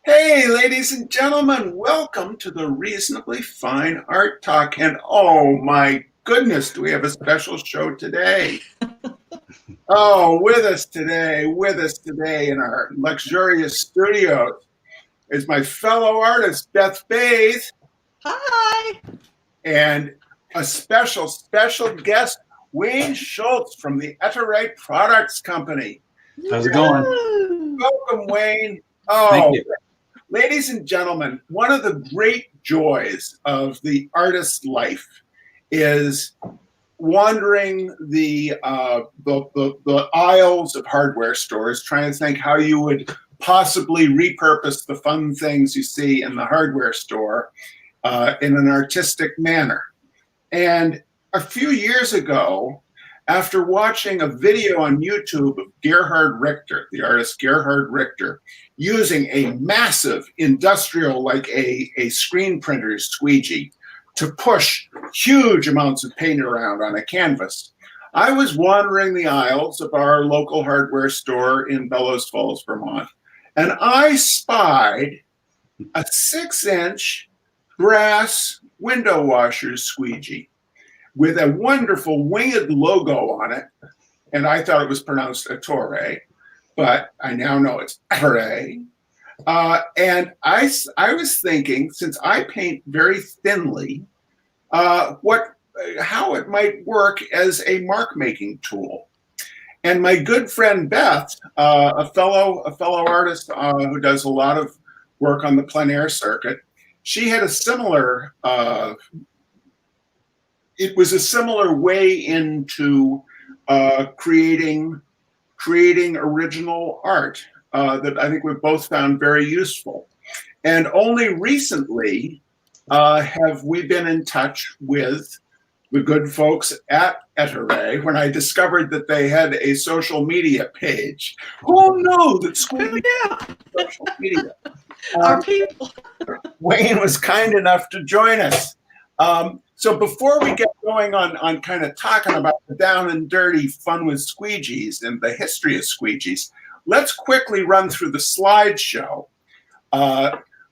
Hey, ladies and gentlemen, welcome to the Reasonably Fine Art Talk. And oh my goodness, do we have a special show today? Oh, with us today in our luxurious studios is my fellow artist, Beth, Bathe, Hi. and a special guest, Wayne Schultz from the Ettore Products Company. How's it going? Welcome, Wayne. Thank you. Ladies and gentlemen, one of the great joys of the artist's life is wandering the aisles of hardware stores, trying to think how you would possibly repurpose the fun things you see in the hardware store in an artistic manner. And a few years ago, after watching a video on YouTube of Gerhard Richter, the artist Gerhard Richter, using a massive industrial, like a screen printer's squeegee, to push huge amounts of paint around on a canvas, I was wandering the aisles of our local hardware store in Bellows Falls, Vermont, and I spied a 6-inch brass window washer's squeegee with a wonderful winged logo on it. And I thought it was pronounced Ettore, but I now know it's Ettore. And I was thinking, since I paint very thinly, how it might work as a mark making tool. And my good friend Beth, a fellow artist who does a lot of work on the plein air circuit, she had a similar it was a similar way into creating original art that I think we've both found very useful. And only recently have we been in touch with the good folks at Ettore when I discovered that they had a social media page. Who knew that Squeegee had social media? Our people. Wayne was kind enough to join us. So before we get going on kind of talking about the down and dirty fun with squeegees and the history of squeegees, let's quickly run through the slideshow.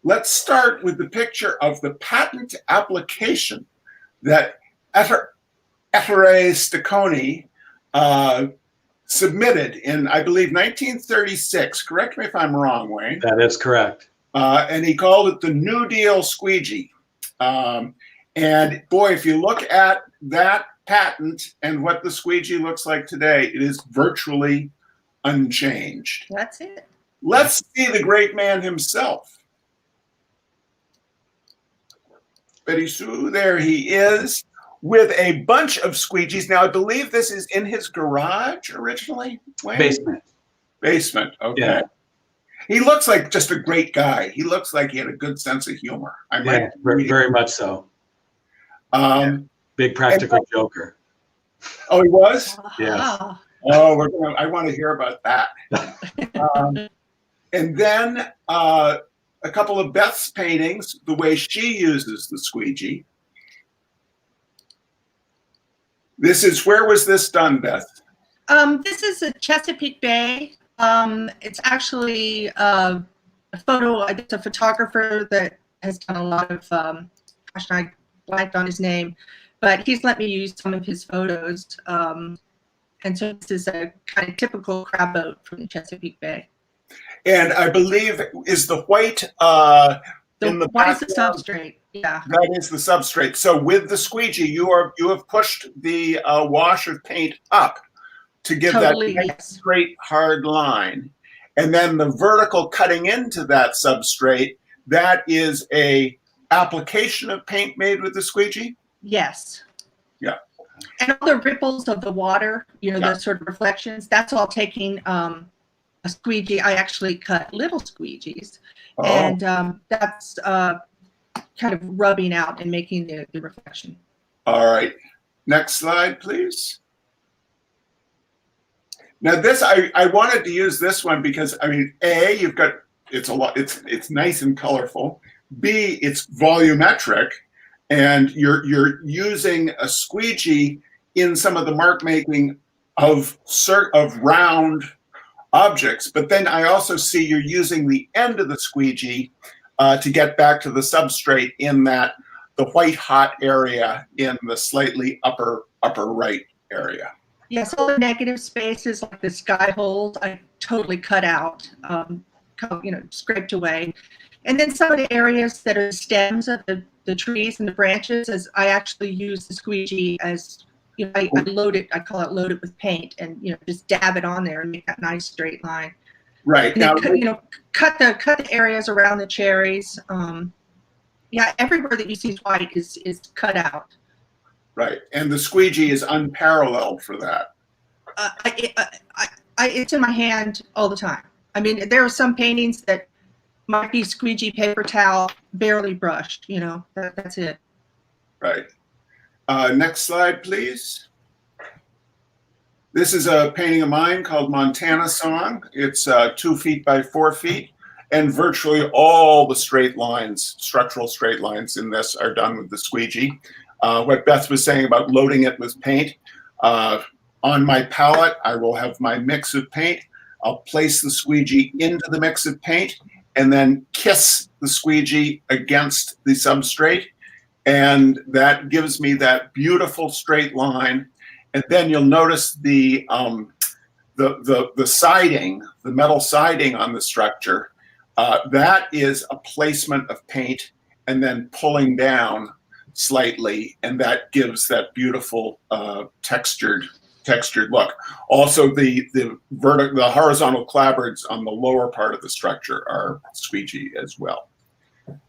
Let's start with the picture of the patent application that Ettore Steccone submitted in, I believe, 1936. Correct me if I'm wrong, Wayne. That is correct. And he called it the New Deal squeegee. And boy, if you look at that patent and what the squeegee looks like today, it is virtually unchanged. That's it. Let's see the great man himself. Betty Sue, there he is with a bunch of squeegees. Now, I believe this is in his garage originally. Wayne? Basement, okay. Yeah. He looks like just a great guy. He looks like he had a good sense of humor. Yeah, very much so. Big practical joker. Oh, he was? Yeah. Oh, I want to hear about that. And then a couple of Beth's paintings, the way she uses the squeegee. Where was this done, Beth? This is a Chesapeake Bay. It's actually a photo. It's a photographer that has done a lot of. Gosh, I blanked on his name, but he's let me use some of his photos. And so this is a kind of typical crab boat from the Chesapeake Bay. And I believe is the white in the white is the substrate. Yeah, that is the substrate. So with the squeegee, you have pushed the wash of paint up to give totally, that nice, straight, hard line. And then the vertical cutting into that substrate, that is a application of paint made with the squeegee? Yes. Yeah. And all the ripples of the water, the sort of reflections, that's all taking a squeegee. I actually cut little squeegees. Oh. And that's kind of rubbing out and making the reflection. All right. Next slide, please. Now this, I wanted to use this one because, I mean, A, it's nice and colorful. B, it's volumetric, and you're using a squeegee in some of the mark making of round objects. But then I also see you're using the end of the squeegee to get back to the substrate in the white hot area in the slightly upper right area. Yes, all the negative spaces like the sky holes, I totally cut out, scraped away. And then some of the areas that are stems of the trees and the branches, as I actually use the squeegee as, I load it, I call it load it with paint, and just dab it on there and make that nice straight line. Right. And Now, then, cut the areas around the cherries. Yeah, everywhere that you see white is cut out. right. And the squeegee is unparalleled for that. It's in my hand all the time. I mean, there are some paintings that might be squeegee paper towel, barely brushed, that's it. Right. Next slide, please. This is a painting of mine called Montana Song. It's 2 feet by 4 feet, and virtually all the straight lines, structural straight lines in this are done with the squeegee. What Beth was saying about loading it with paint, on my palette, I will have my mix of paint. I'll place the squeegee into the mix of paint and then kiss the squeegee against the substrate. And that gives me that beautiful straight line. And then you'll notice the siding, the metal siding on the structure, that is a placement of paint and then pulling down slightly, and that gives that beautiful textured look. Also, the horizontal clapboards on the lower part of the structure are squeegee as well.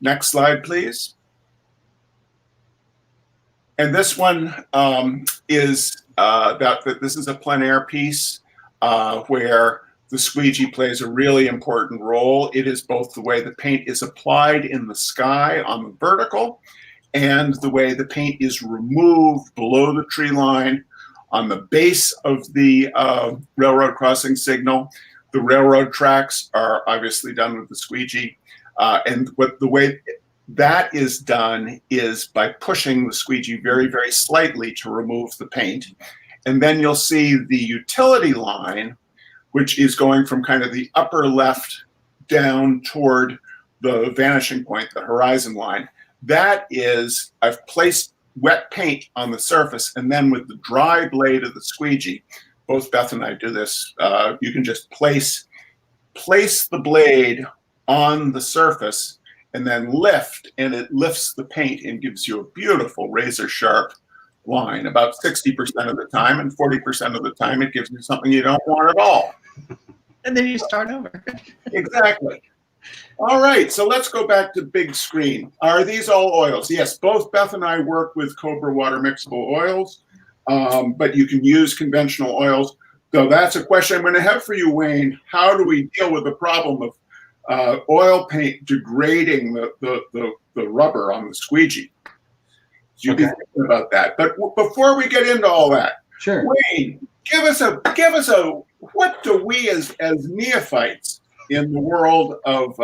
Next slide, please. And this one is this is a plein air piece where the squeegee plays a really important role. It is both the way the paint is applied in the sky on the vertical and the way the paint is removed below the tree line on the base of the railroad crossing signal. The railroad tracks are obviously done with the squeegee. And the way that is done is by pushing the squeegee very, very slightly to remove the paint. And then you'll see the utility line, which is going from kind of the upper left down toward the vanishing point, the horizon line. That is, I've placed wet paint on the surface, and then with the dry blade of the squeegee, both Beth and I do this, you can just place the blade on the surface and then lift, and it lifts the paint and gives you a beautiful razor sharp line about 60% of the time, and 40% of the time it gives you something you don't want at all. And then you start over. Exactly. All right, so let's go back to big screen. Are these all oils? Yes, both Beth and I work with Cobra water mixable oils, but you can use conventional oils. So that's a question I'm going to have for you, Wayne. How do we deal with the problem of oil paint degrading the rubber on the squeegee? So you can think about that. But before we get into all that, sure, Wayne, give us a what do we as neophytes in the world of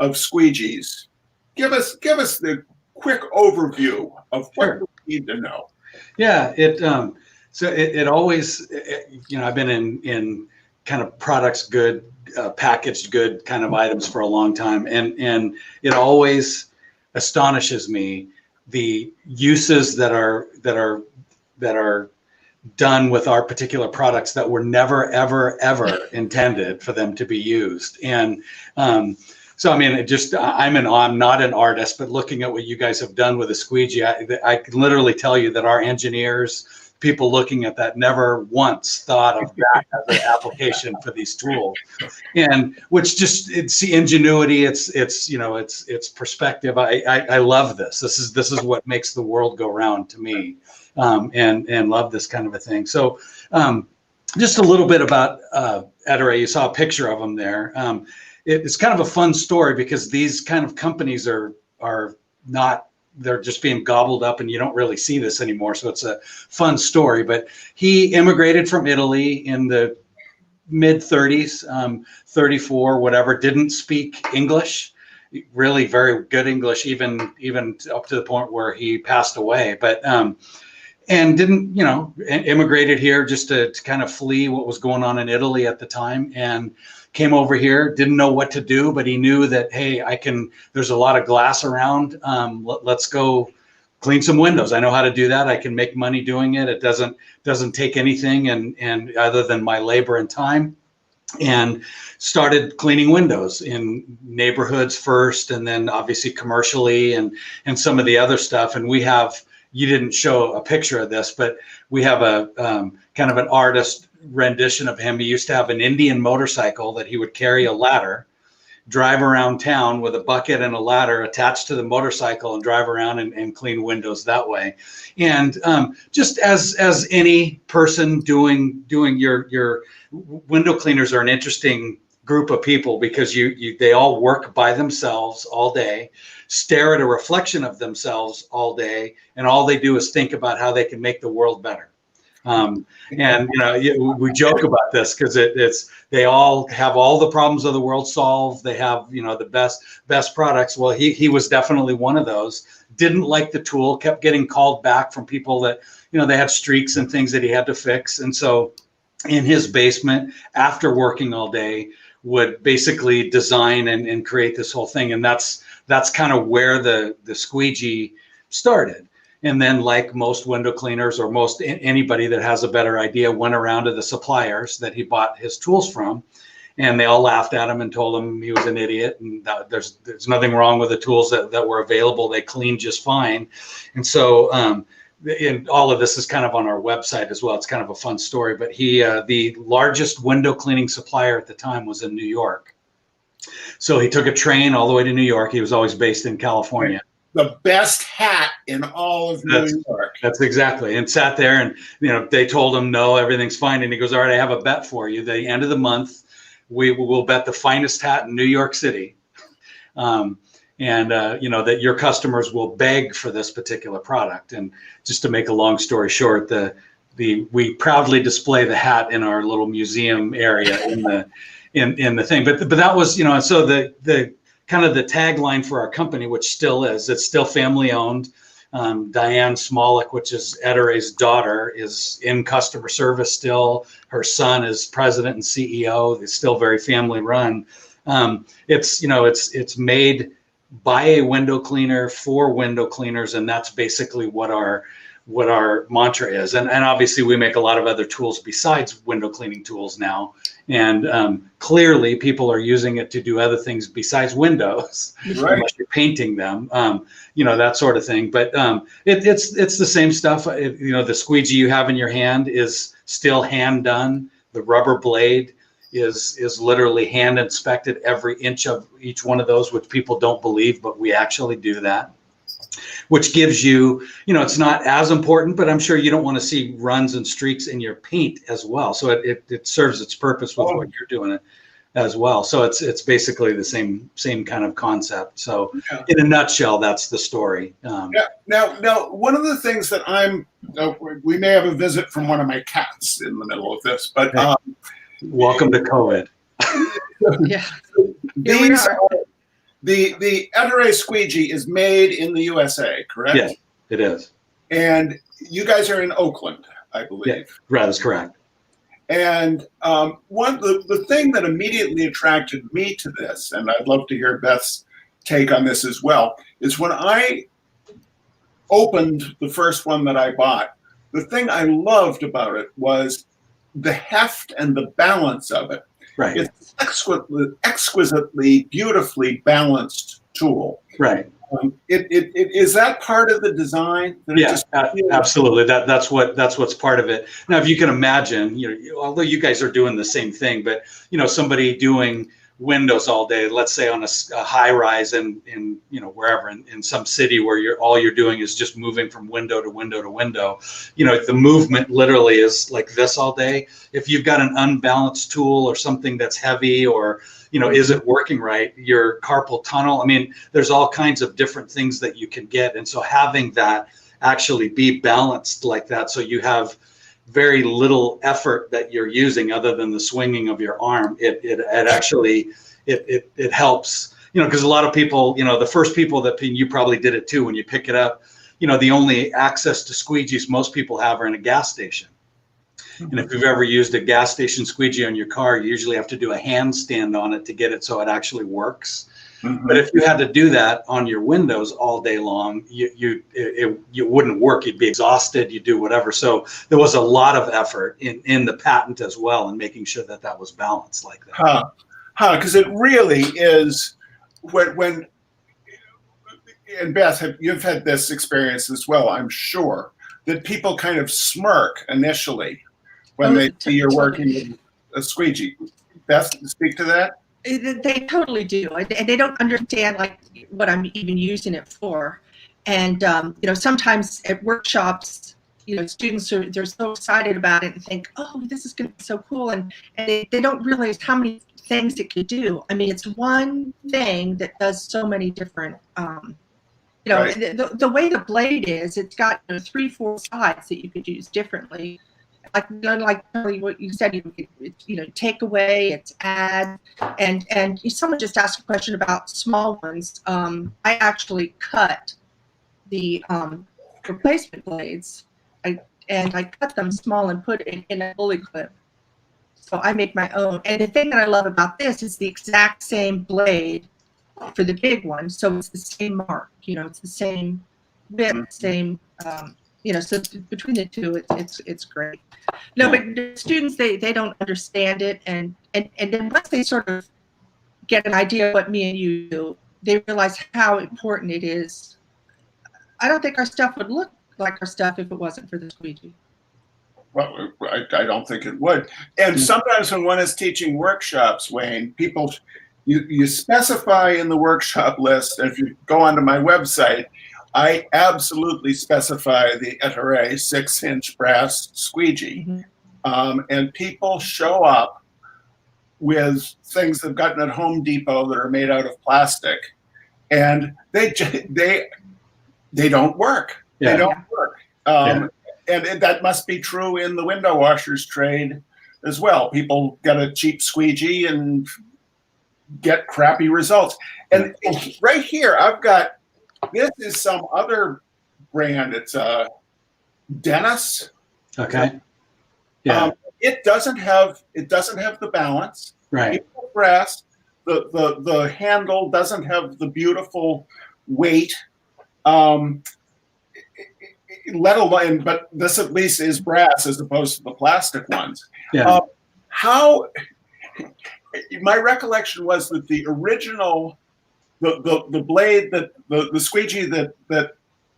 squeegees, give us the quick overview of what we need to know. Yeah, it always, I've been in kind of products good, packaged good kind of items for a long time, and it always astonishes me the uses that are done with our particular products that were never, ever, ever intended for them to be used. And so, I mean, I'm not an artist, but looking at what you guys have done with a squeegee, I can literally tell you that our engineers, people looking at that, never once thought of that as an application for these tools. And which just, it's the ingenuity, it's perspective. I love this. This is what makes the world go round to me. And love this kind of a thing. So just a little bit about Ettore. You saw a picture of him there. It's kind of a fun story because these kind of companies are not, they're just being gobbled up and you don't really see this anymore. So it's a fun story. But he immigrated from Italy in the mid 30s, 34, whatever, didn't speak English, really very good English, even up to the point where he passed away. But and didn't, immigrated here just to kind of flee what was going on in Italy at the time, and came over here, didn't know what to do, but he knew that, hey, there's a lot of glass around. Let's go clean some windows. I know how to do that. I can make money doing it. It doesn't take anything and other than my labor and time. And started cleaning windows in neighborhoods first, and then obviously commercially and some of the other stuff. And you didn't show a picture of this, but we have a kind of an artist rendition of him. He used to have an Indian motorcycle that he would carry a ladder, drive around town with a bucket and a ladder attached to the motorcycle, and drive around and clean windows that way. And just as any person doing your window cleaners are an interesting group of people, because they all work by themselves all day, stare at a reflection of themselves all day, and all they do is think about how they can make the world better. And we joke about this because they all have all the problems of the world solved. They have the best products. Well, he was definitely one of those. Didn't like the tool, kept getting called back from people that they had streaks and things that he had to fix. And so in his basement, after working all day, would basically design and create this whole thing. And that's kind of where the squeegee started. And then, like most window cleaners or most anybody that has a better idea, went around to the suppliers that he bought his tools from, and they all laughed at him and told him he was an idiot, and that there's nothing wrong with the tools that were available. They cleaned just fine. And so and all of this is kind of on our website as well. It's kind of a fun story, but the largest window cleaning supplier at the time was in New York. So he took a train all the way to New York. He was always based in California. The best hat in all of New York. That's exactly. And sat there, and they told him, no, everything's fine. And he goes, all right, I have a bet for you. The end of the month, we will bet the finest hat in New York City. That your customers will beg for this particular product. And just to make a long story short, we proudly display the hat in our little museum area in the thing. But that was, so the kind of the tagline for our company, which still is, it's still family owned. Diane Smolik, which is Ettore's daughter, is in customer service still. Her son is president and CEO. It's still very family run. It's made by a window cleaner for window cleaners, and that's basically what our mantra is. And obviously we make a lot of other tools besides window cleaning tools now. And clearly people are using it to do other things besides windows, right, unless you're painting them, that sort of thing. But it's the same stuff. The squeegee you have in your hand is still hand done. The rubber blade is literally hand inspected, every inch of each one of those, which people don't believe, but we actually do that. Which gives you, it's not as important, but I'm sure you don't want to see runs and streaks in your paint as well. So it serves its purpose with what you're doing it as well. So it's basically the same kind of concept. So in a nutshell, that's the story. Now, one of the things that we may have a visit from one of my cats in the middle of this, but welcome to COVID. Yeah. The Ettore Squeegee is made in the USA, correct? Yes, it is. And you guys are in Oakland, I believe. Yeah, that is correct. And the thing that immediately attracted me to this, and I'd love to hear Beth's take on this as well, is when I opened the first one that I bought, the thing I loved about it was the heft and the balance of it. Right. It's exquisitely, beautifully balanced tool. Right. Is that part of the design? Absolutely. That's what's part of it. Now, if you can imagine, although you guys are doing the same thing, but somebody doing windows all day, let's say on a high rise in wherever in some city where all you're doing is just moving from window to window to window, the movement literally is like this all day. If you've got an unbalanced tool or something that's heavy or is it working right, your carpal tunnel, there's all kinds of different things that you can get. And so having that actually be balanced like that, so you have very little effort that you're using other than the swinging of your arm, it actually helps, because a lot of people, the first people that you probably did it too, when you pick it up, the only access to squeegees most people have are in a gas station. And if you've ever used a gas station squeegee on your car, you usually have to do a handstand on it to get it so it actually works. But if you had to do that on your windows all day long, you wouldn't work. You'd be exhausted. You'd do whatever. So there was a lot of effort in the patent as well, in making sure that that was balanced like that. Because it really is when and Beth, you've had this experience as well, I'm sure, that people kind of smirk initially when they see you're working with a squeegee. Beth, speak to that. They totally do, and they don't understand like what I'm even using it for. And sometimes at workshops, students they're so excited about it and think, oh, this is going to be so cool, and they don't realize how many things it could do. I mean, it's one thing that does so many different. Right. The way the blade is, it's got 3-4 sides that you could use differently. Like what you said, you could, take away, it's add, and someone just asked a question about small ones. I actually cut the replacement blades, I cut them small and put it in a bully clip. So I make my own. And the thing that I love about this is the exact same blade for the big one, so it's the same mark. It's the same width, same. So between the two, it's great. No, but the students they don't understand it, and then once they sort of get an idea of what me and you do, they realize how important it is. I don't think our stuff would look like our stuff if it wasn't for the squeegee. Well, I don't think it would. And sometimes when one is teaching workshops, Wayne, people, you specify in the workshop list, and if you go onto my website, I absolutely specify the Ettore 6-inch brass squeegee. And people show up with things they've gotten at Home Depot that are made out of plastic, and they don't work. Yeah. They don't work. And that must be true in the window washers trade as well. People get a cheap squeegee and get crappy results. And right here, I've got, this is some other brand. It's a Dennis. Okay. Yeah. It doesn't have the balance. Right. It's brass. The handle doesn't have the beautiful weight. Let alone, but this at least is brass as opposed to the plastic ones. Yeah. My recollection was that the original, the blade that the squeegee that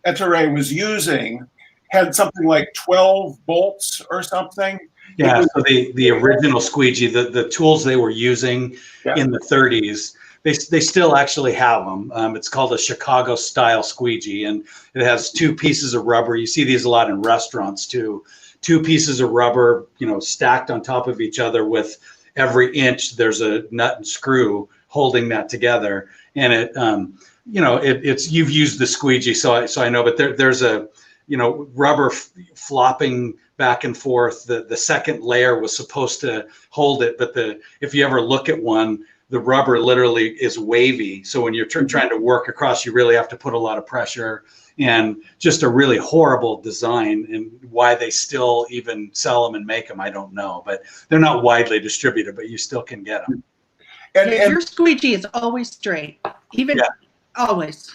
Ettore was using had something like 12 bolts or something. Yeah. So the original squeegee, the tools they were using in the 30s. They still actually have them. It's called a Chicago style squeegee, and it has 2 pieces of rubber. You see these a lot in restaurants too. 2 pieces of rubber, stacked on top of each other, with every inch there's a nut and screw holding that together. And it, it's, you've used the squeegee, so I know. But there's a, rubber flopping back and forth. The second layer was supposed to hold it, but if you ever look at one, the rubber literally is wavy. So when you're trying to work across, you really have to put a lot of pressure, and just a really horrible design. And why they still even sell them and make them, I don't know. But they're not widely distributed, but you still can get them. And your squeegee is always straight, always.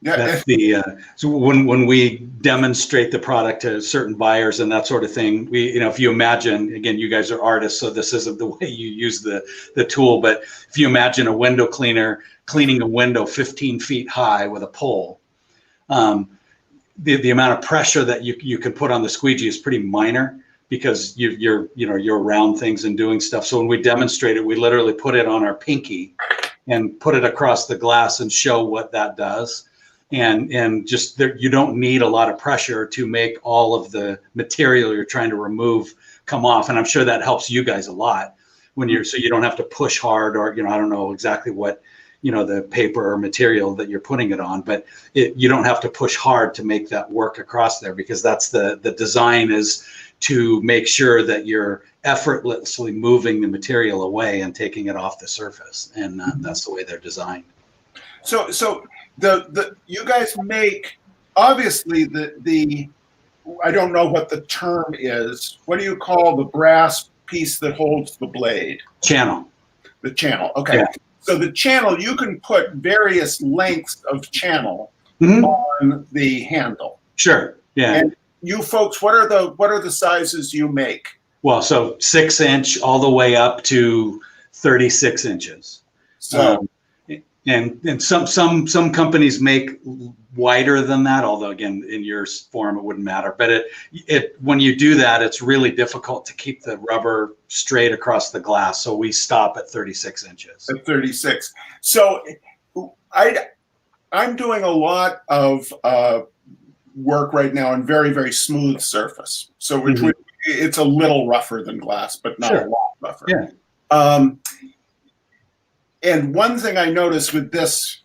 That's so when we demonstrate the product to certain buyers and that sort of thing, if you imagine, again, you guys are artists, so this isn't the way you use the tool, but if you imagine a window cleaner cleaning a window 15 feet high with a pole, the amount of pressure that you can put on the squeegee is pretty minor, because you're around things and doing stuff. So when we demonstrate it, we literally put it on our pinky and put it across the glass and show what that does. And just you don't need a lot of pressure to make all of the material you're trying to remove come off. And I'm sure that helps you guys a lot so you don't have to push hard, or, I don't know exactly what, the paper or material that you're putting it on, but you don't have to push hard to make that work across there, because that's the design, is to make sure that you're effortlessly moving the material away and taking it off the surface. And that's the way they're designed. So you guys make, obviously the I don't know what the term is. What do you call the brass piece that holds the blade? Channel. The channel. Okay. Yeah. So the channel, you can put various lengths of channel Mhm. on the handle. Sure. Yeah. And you folks, what are the sizes you make? Well, so 6-inch all the way up to 36 inches. So And some companies make wider than that, although again, in your form, it wouldn't matter. But it when you do that, it's really difficult to keep the rubber straight across the glass. So we stop at 36 inches. at 36. So I'm doing a lot of work right now on very, very smooth surface. So which would, it's a little rougher than glass, but not Sure. a lot rougher. Yeah. And one thing I noticed with this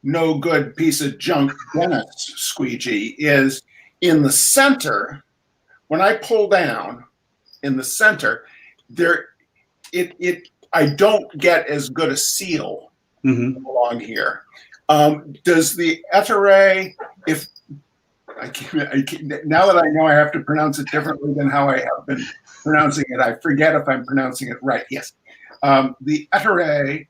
no good piece of junk dentist squeegee is in the center, when I pull down in the center, I don't get as good a seal along here. Does the Ettore, if now that I know I have to pronounce it differently than how I have been pronouncing it, I forget if I'm pronouncing it right. Yes. The Ettore,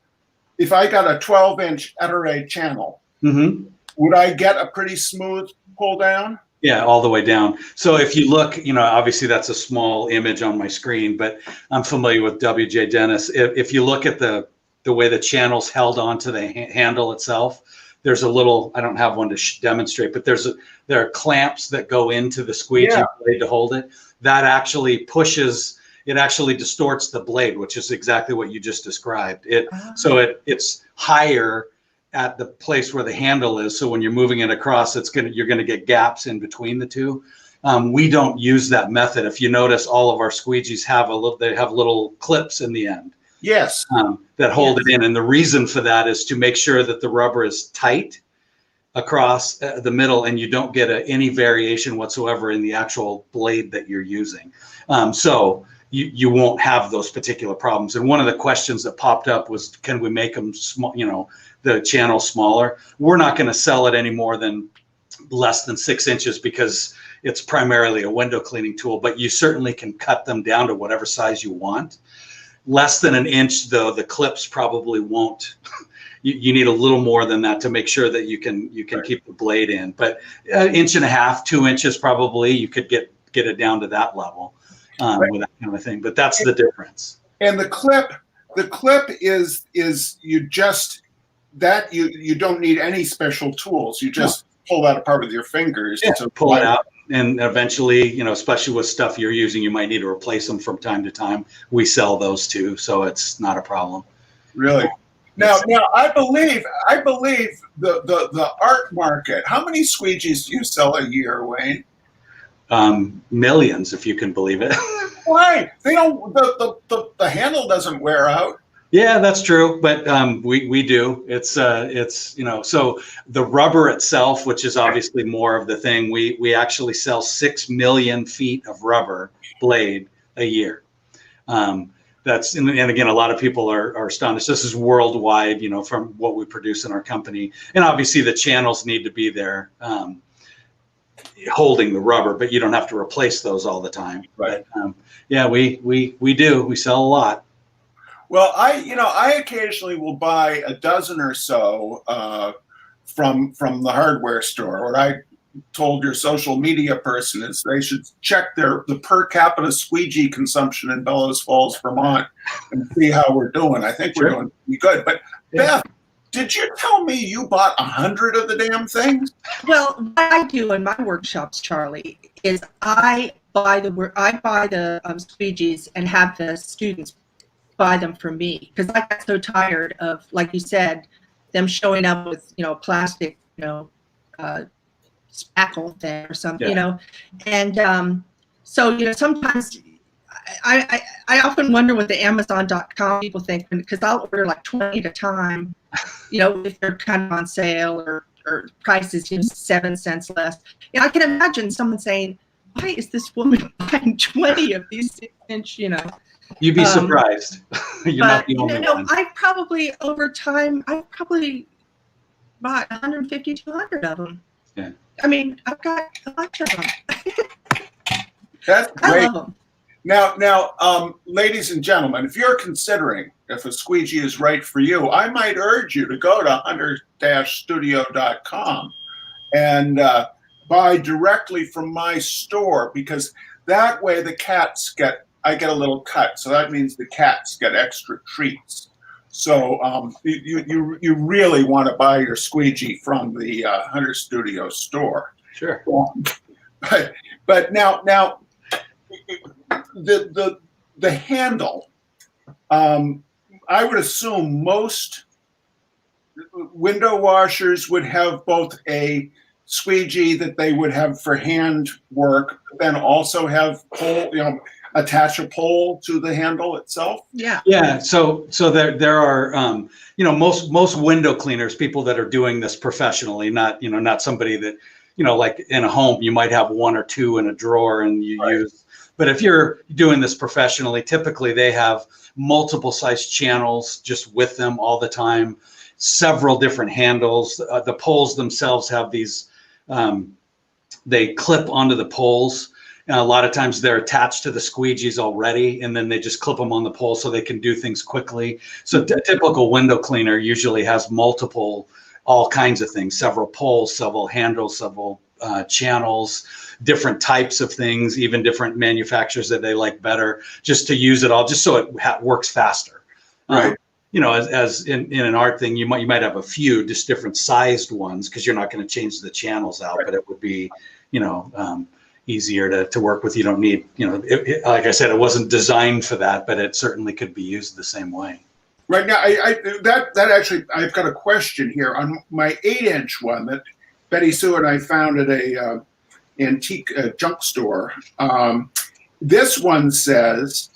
if I got a 12-inch Ettore channel, would I get a pretty smooth pull down? Yeah, all the way down. So if you look, obviously that's a small image on my screen, but I'm familiar with WJ Dennis. If you look at the way the channel's held onto the handle itself, there's a little, I don't have one to demonstrate, but there are clamps that go into the squeegee blade to hold it. That actually pushes, it actually distorts the blade, which is exactly what you just described. So it's higher at the place where the handle is. So when you're moving it across, you're gonna get gaps in between the two. We don't use that method. If you notice, all of our squeegees have little clips in the end. Yes. That hold it in. And the reason for that is to make sure that the rubber is tight across the middle and you don't get any variation whatsoever in the actual blade that you're using. So you won't have those particular problems. And one of the questions that popped up was, can we make them small, the channel smaller? We're not going to sell it any more than less than 6 inches because it's primarily a window cleaning tool, but you certainly can cut them down to whatever size you want. Less than an inch, though, the clips probably won't. You need a little more than that to make sure that you can keep the blade in. But 1.5 inches, 2 inches, probably you could get it down to that level with that kind of thing. But that's the difference. And the clip is you just that you don't need any special tools. You just pull that apart with your fingers. Yeah, to pull it out. And eventually, especially with stuff you're using, you might need to replace them from time to time. We sell those too, so it's not a problem. Really? Now I believe the art market. How many squeegees do you sell a year, Wayne? Millions, if you can believe it. Why? They don't. The handle doesn't wear out. Yeah, that's true, but we do. It's so the rubber itself, which is obviously more of the thing, we actually sell 6 million feet of rubber blade a year. That's and again, a lot of people are astonished. This is worldwide, from what we produce in our company, and obviously the channels need to be there holding the rubber, but you don't have to replace those all the time. Right. But, yeah, we do. We sell a lot. Well, I occasionally will buy a dozen or so from the hardware store. What I told your social media person is they should check the per capita squeegee consumption in Bellows Falls, Vermont, and see how we're doing. I think we're doing pretty good. But Beth, did you tell me you bought 100 of the damn things? Well, what I do in my workshops, Charlie, is I buy the squeegees and have the students buy them for me, because I got so tired of, like you said, them showing up with plastic spackle thing or something, and so sometimes I often wonder what the Amazon.com people think, because I'll order like 20 at a time, if they're kind of on sale or prices 7 cents less. I can imagine someone saying, why is this woman buying 20 of these 6-inch, You'd be surprised. You're not the only one. I probably over time, bought 150, 200 of them. Yeah. I mean, I've got a bunch of them. That's I great. love them. Now, ladies and gentlemen, if you're considering if a squeegee is right for you, I might urge you to go to hunter-studio.com and buy directly from my store, because that way I get a little cut. So that means the cats get extra treats. So you really want to buy your squeegee from the Hunter Studio store. Sure. But now the handle, I would assume most window washers would have both a squeegee that they would have for hand work, but then also have attach a pole to the handle itself. Yeah. Yeah. So there are most window cleaners, people that are doing this professionally, not somebody that like in a home you might have one or two in a drawer and you use. But if you're doing this professionally, typically they have multiple size channels just with them all the time, several different handles. The poles themselves have these, they clip onto the poles. And a lot of times they're attached to the squeegees already, and then they just clip them on the pole so they can do things quickly. So a typical window cleaner usually has all kinds of things, several poles, several handles, several channels, different types of things, even different manufacturers that they like better, just to use it all, just so it works faster. Right. As in an art thing, you might have a few just different sized ones because you're not going to change the channels out, but it would be, easier to work with. You don't need, like I said, it wasn't designed for that, but it certainly could be used the same way. Right now, that actually, I've got a question here on my 8-inch one that Betty Sue and I found at a antique junk store. This one says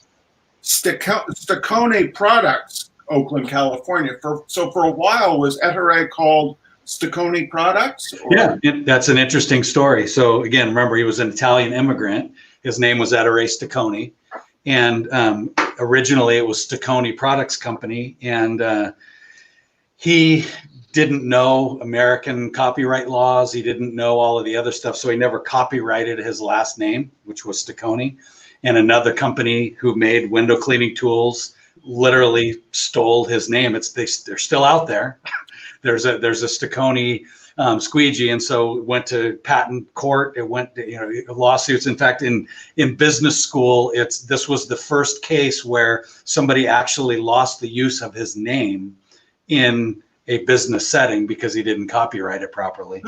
Steccone Products, Oakland, California. So for a while, was Ettore called Steccone Products? Yeah, that's an interesting story. So again, remember, he was an Italian immigrant. His name was Ettore Steccone, and originally it was Steccone Products Company, and he didn't know American copyright laws. He didn't know all of the other stuff, so he never copyrighted his last name, which was Steccone. And another company who made window cleaning tools literally stole his name. They're still out there. There's a Steccone squeegee, and so it went to patent court. It went to lawsuits. In fact, in business school, this was the first case where somebody actually lost the use of his name in a business setting because he didn't copyright it properly.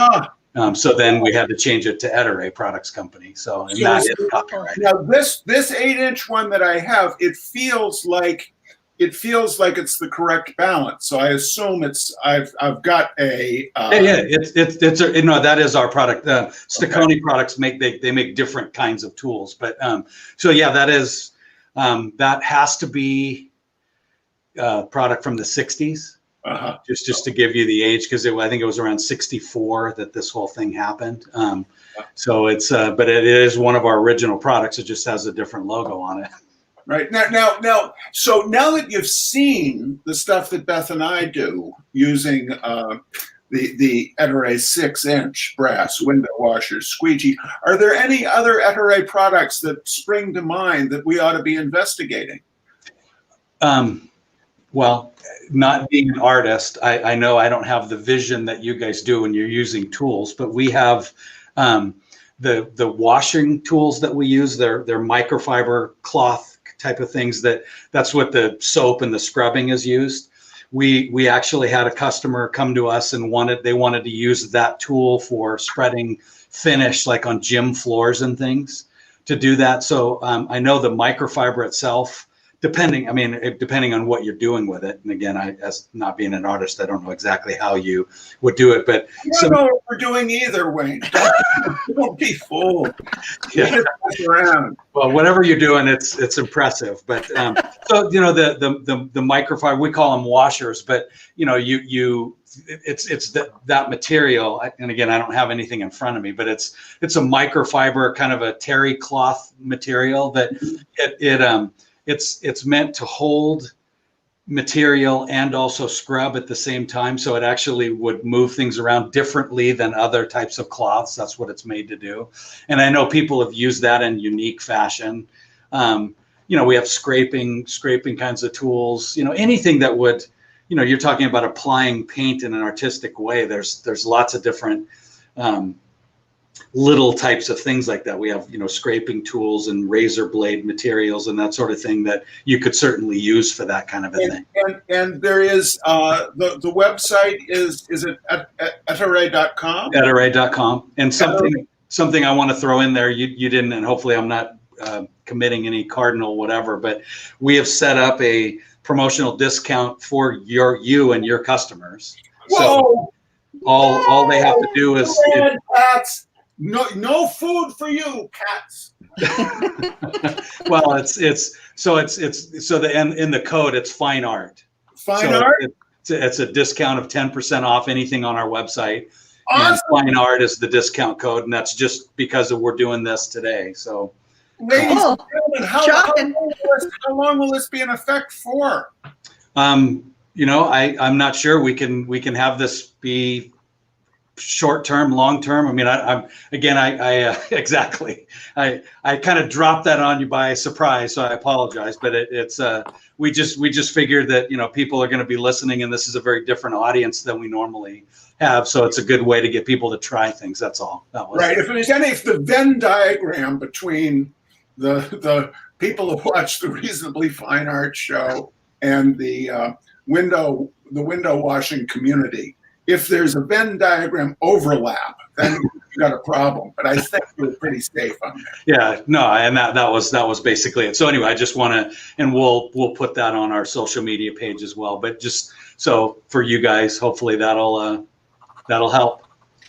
So then we had to change it to Ettore Products Company. So that is copyrighted. Now this 8-inch one that I have, it feels like it's the correct balance. So I assume I've got a that is our product. Steccone Products they make different kinds of tools, but so yeah, that has to be a product from the 60s. Just to give you the age, because I think it was around 64 that this whole thing happened. So it's but it is one of our original products. It just has a different logo on it. Right. So now that you've seen the stuff that Beth and I do using the Ettore 6-inch brass window washers, squeegee, are there any other Ettore products that spring to mind that we ought to be investigating? Well, not being an artist, I know I don't have the vision that you guys do when you're using tools, but we have the washing tools that we use. They're microfiber cloth type of things. That's what the soap and the scrubbing is used. We actually had a customer come to us and they wanted to use that tool for spreading finish, like on gym floors and things, to do that. So I know the microfiber itself, depending on what you're doing with it. And again, as not being an artist, I don't know exactly how you would do it, but I don't know what we're doing either, Wayne. Don't be fooled. Yeah. Around. Well, whatever you're doing, it's impressive. But so the microfiber, we call them washers, but it's that material. And again, I don't have anything in front of me, but it's a microfiber, kind of a terry cloth material that it's meant to hold material and also scrub at the same time. So it actually would move things around differently than other types of cloths. That's what it's made to do. And I know people have used that in unique fashion. We have scraping kinds of tools, anything that would, you're talking about applying paint in an artistic way. There's lots of different little types of things like that. We have, scraping tools and razor blade materials and that sort of thing that you could certainly use for that kind of a thing. And there is the website is it Ettore.com? Ettore.com. And something I want to throw in there, you didn't, and hopefully I'm not committing any cardinal whatever, but we have set up a promotional discount for you and your customers. Whoa! So all they have to do is cats. No food for you, cats. Well, in the code it's fine art. Fine art. It's a discount of 10% off anything on our website. Awesome. And fine art is the discount code, and that's just because we're doing this today. So, ladies and gentlemen, how long will this be in effect for? I'm not sure. We can have this be short term, long term. I mean, I exactly. I kind of dropped that on you by surprise, so I apologize. But it's we just figured that people are going to be listening, and this is a very different audience than we normally have. So it's a good way to get people to try things. That's all. That was right. If the Venn diagram between the people who watch the Reasonably Fine Art show and the window washing community, if there's a Venn diagram overlap, then you got a problem. But I think we're pretty safe on that. Yeah, no, and that was basically it. So anyway, I just want to, and we'll put that on our social media page as well. But just so for you guys, hopefully that'll help.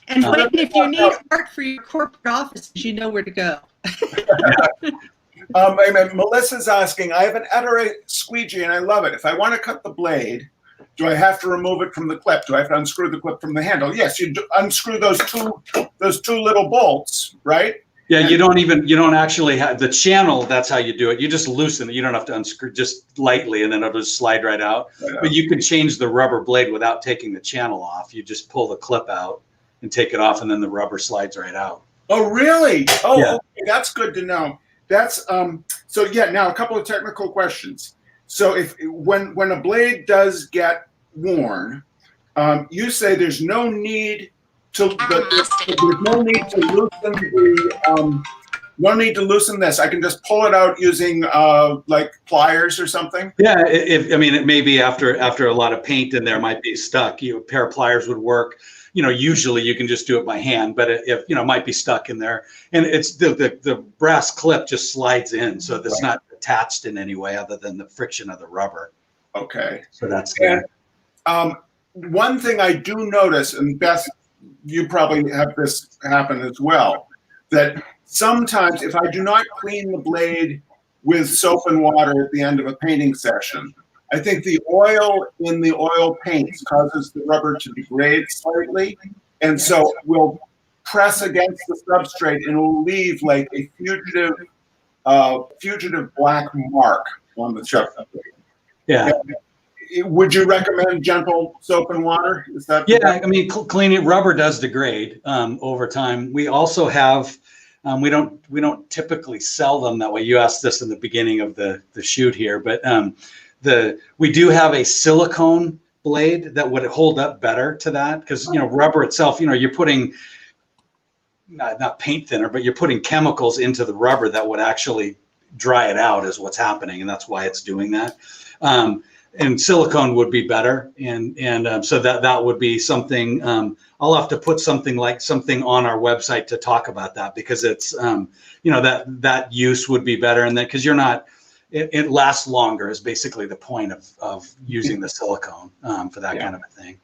And if you need art for your corporate office, you know where to go. Melissa's asking, I have an Ettore Squeegee and I love it. If I want to cut the blade, do I have to remove it from the clip? Do I have to unscrew the clip from the handle? Yes, you unscrew those two little bolts, right? Yeah, you don't actually have the channel. That's how you do it. You just loosen it. You don't have to unscrew, just lightly, and then it'll just slide right out. But you can change the rubber blade without taking the channel off. You just pull the clip out and take it off, and then the rubber slides right out. Oh, really? Oh, yeah. Okay, that's good to know. That's so yeah. Now a couple of technical questions. So when a blade does get worn, you say there's no need to loosen this. I can just pull it out using like pliers or something. Yeah, it may be after a lot of paint in there might be stuck. A pair of pliers would work. Usually you can just do it by hand, but if it might be stuck in there, and it's the brass clip just slides in, so it's not attached in any way other than the friction of the rubber. Okay. So that's good. One thing I do notice, and Beth, you probably have this happen as well, that sometimes if I do not clean the blade with soap and water at the end of a painting session, I think the oil in the oil paints causes the rubber to degrade slightly, and so it will press against the substrate and it will leave like a fugitive black mark on the substrate. Yeah. Would you recommend gentle soap and water? Is that? Yeah, I mean, cleaning rubber does degrade over time. We also have, we don't typically sell them that way. You asked this in the beginning of the shoot here, but we do have a silicone blade that would hold up better to that, because rubber itself, you're putting not paint thinner, but you're putting chemicals into the rubber that would actually dry it out, is what's happening, and that's why it's doing that. And silicone would be better, and so that would be something. I'll have to put something on our website to talk about that, because it's that use would be better, and then because you're not. It lasts longer is basically the point of using the silicone for that kind of a thing.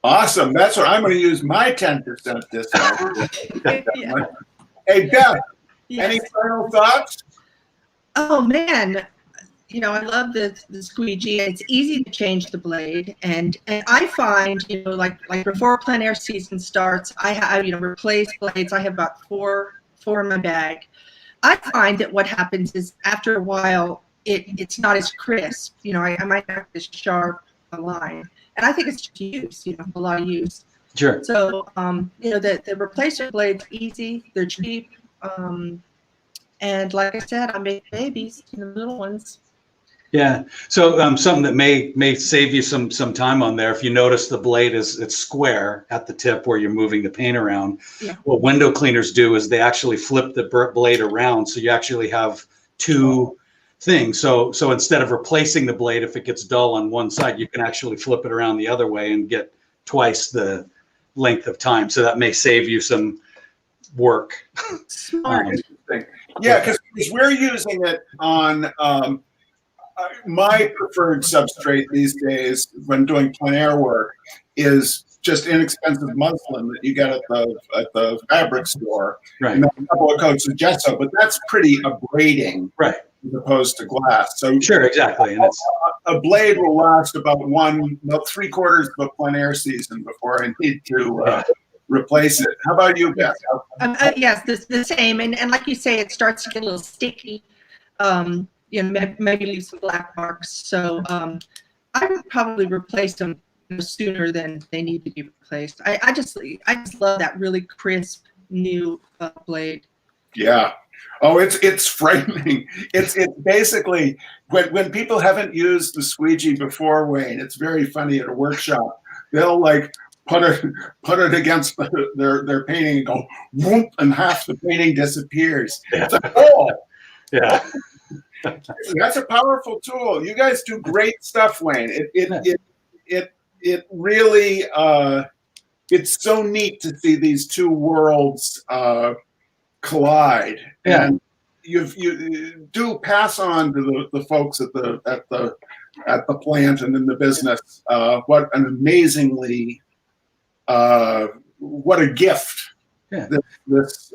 Awesome. That's what I'm going to use my 10% discount. Yeah. Hey, Beth, any final thoughts? Oh, man. I love the squeegee. It's easy to change the blade. And I find, like before plein air season starts, I have, replace blades. I have about four in my bag. I find that what happens is after a while, it's not as crisp. You know, I might have to sharp a line, and I think it's just use. You know, a lot of use. Sure. So you know, the replacer blades easy, they're cheap, and like I said, I make babies, you know, little ones. Yeah. So something that may save you some time on there. If you notice the blade it's square at the tip where you're moving the paint around. Yeah. What window cleaners do is they actually flip the blade around, so you actually have two things. So instead of replacing the blade if it gets dull on one side, you can actually flip it around the other way and get twice the length of time. So that may save you some work. Smart. Interesting. Yeah, because we're using it on my preferred substrate these days when doing plein air work is just inexpensive muslin that you get at the fabric store, Right. and then a couple of coats of gesso, but that's pretty abrading, Right. as opposed to glass. So Sure. Exactly. And it's a blade will last about 3/4 of a plein air season before I need to replace it. How about you, Beth? Yes, the same, and like you say, it starts to get a little sticky. You know, maybe leave some black marks. So I would probably replace them sooner than they need to be replaced. I just love that really crisp new blade. Yeah. Oh, it's frightening. It's basically when people haven't used the squeegee before, Wayne, it's very funny at a workshop. They'll like put it against their painting and go whoop, and half the painting disappears. Yeah. It's like, oh, yeah. that's a powerful tool. You guys do great stuff, Wayne. It really it's so neat to see these two worlds collide. Yeah. And you do pass on to the folks at the plant and in the business what an amazingly what a gift this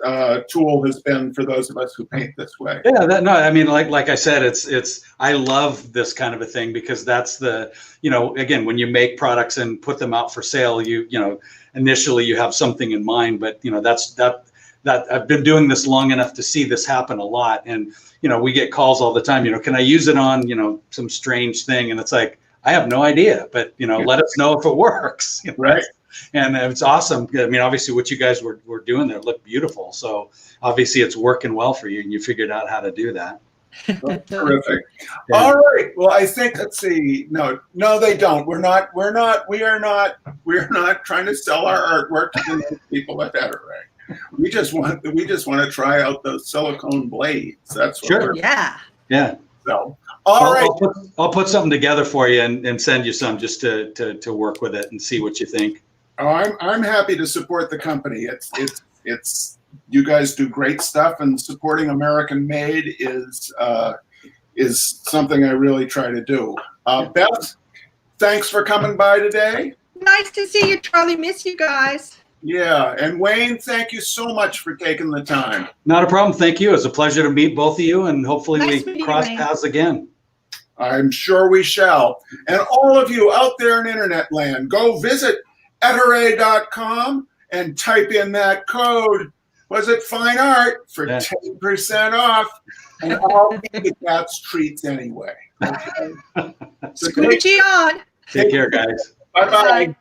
tool has been for those of us who paint this way. Yeah, no, I mean, like I said, it's I love this kind of a thing because that's the, you know, again, when you make products and put them out for sale, you know, initially you have something in mind, but you know, that I've been doing this long enough to see this happen a lot. And, you know, we get calls all the time, you know, can I use it on, you know, some strange thing? And it's like, I have no idea, but, you know, let us know if it works. You know? Right. And it's awesome. I mean, obviously what you guys were doing there looked beautiful. So obviously it's working well for you and you figured out how to do that. Oh, terrific. Yeah. All right. Well, I think, let's see. No, they don't. We are not trying to sell our artwork to the people at Ettore. We just want to try out those silicone blades. That's what sure. Yeah. So, all right. I'll put something together for you and send you some just to work with it and see what you think. Oh, I'm happy to support the company. It's you guys do great stuff, and supporting American made is something I really try to do. Beth, thanks for coming by today. Nice to see you, Charlie. Miss you guys. Yeah, and Wayne, thank you so much for taking the time. Not a problem. Thank you. It was a pleasure to meet both of you, and hopefully we cross paths again. I'm sure we shall. And all of you out there in internet land, go visit Ettore.com and type in that code. Was it fine art for 10% off? And I'll give the cats treats anyway. Okay? Squeegee on. Take care, guys. Bye-bye.